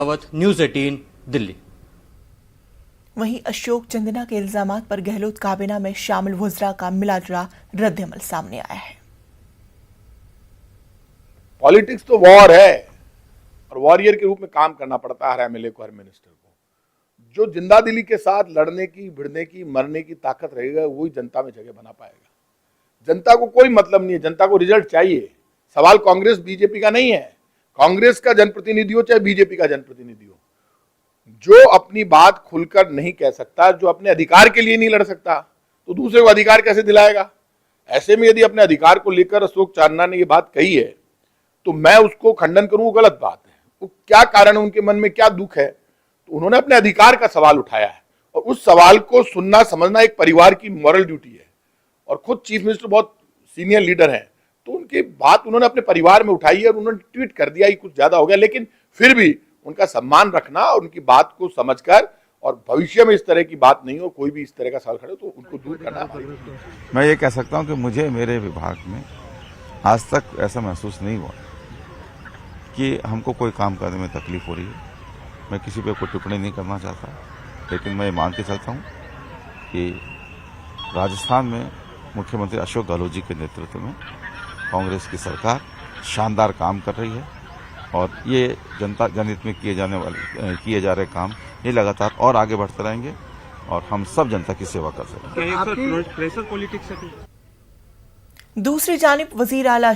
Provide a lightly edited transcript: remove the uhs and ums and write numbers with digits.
News 18 Delhi. वहीं अशोक चंदना के इल्जामात पर गहलोत काबीना में शामिल वज़रा का मिलाजुला रद्दअमल सामने आया है। पॉलिटिक्स तो वॉर है और वॉरियर के रूप में काम करना पड़ता है हर एमएलए को, हर मिनिस्टर को। जो जिंदादिली के साथ लड़ने की, भिड़ने की, मरने की ताकत रहेगा वही जनता में जगह बना पाएगा। जनता को कोई मतलब नहीं है, जनता को रिजल्ट चाहिए। सवाल कांग्रेस बीजेपी का नहीं है, कांग्रेस का जनप्रतिनिधि हो चाहे बीजेपी का जनप्रतिनिधि हो, जो अपनी बात खुलकर नहीं कह सकता, जो अपने अधिकार के लिए नहीं लड़ सकता, तो दूसरे को अधिकार कैसे दिलाएगा। ऐसे में यदि अपने अधिकार को लेकर अशोक चंदना ने ये बात कही है तो मैं उसको खंडन करूं, वो गलत बात है। वो क्या कारण है, उनके मन में क्या दुख है, तो उन्होंने अपने अधिकार का सवाल उठाया है और उस सवाल को सुनना समझना एक परिवार की मॉरल ड्यूटी है। और खुद चीफ मिनिस्टर बहुत सीनियर लीडर हैं, तो उनकी बात उन्होंने अपने परिवार में उठाई है और उन्होंने ट्वीट कर दिया, ये कुछ ज्यादा हो गया। लेकिन फिर भी उनका सम्मान रखना और उनकी बात को समझकर, और भविष्य में इस तरह की बात नहीं हो, कोई भी इस तरह का सवाल खड़े तो उनको दूर करना। मैं ये कह सकता हूं कि मुझे मेरे विभाग में आज तक ऐसा महसूस नहीं हुआ कि हमको कोई काम करने में तकलीफ हो रही है। मैं किसी पे कोई टिप्पणी नहीं करना चाहता, लेकिन मैं ये मान के चलता हूँ कि राजस्थान में मुख्यमंत्री अशोक गहलोत जी के नेतृत्व में कांग्रेस की सरकार शानदार काम कर रही है और ये जनता जनहित में किए जा रहे काम ये लगातार और आगे बढ़ते रहेंगे और हम सब जनता की सेवा कर सकेंगे। दूसरी जानिब वजीर आला